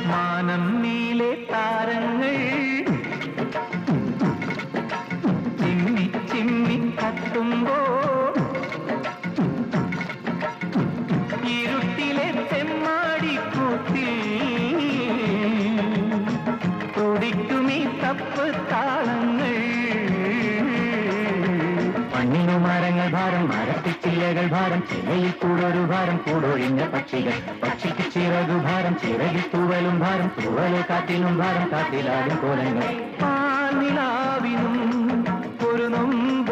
മാനം നീലെ താരങ്ങൾ ചിമ്മി ചിമ്മി കത്തുമ്പോ ഇരുട്ടിലെ തെമ്മാടിക്കൂത്തിൽ തുടിക്കുമീ തപ്പ് താളങ്ങൾ മണ്ണിനു മരങ്ങൾ ഭാരം മരത്തിച്ചില്ലകൾ ഭാരം ചിലയിൽ കൂടൊരു ഭാരം കൂടൊഴിഞ്ഞ പക്ഷികൾ പക്ഷിക്ക് ചിറകു ഭാരം ചിറകിൽ തൂവലും ഭാരം തൂവലെ കാറ്റിനും ഭാരം കാറ്റിലാടും കോലങ്ങൾ പാനിലാവിനും ഒരു നൊമ്പ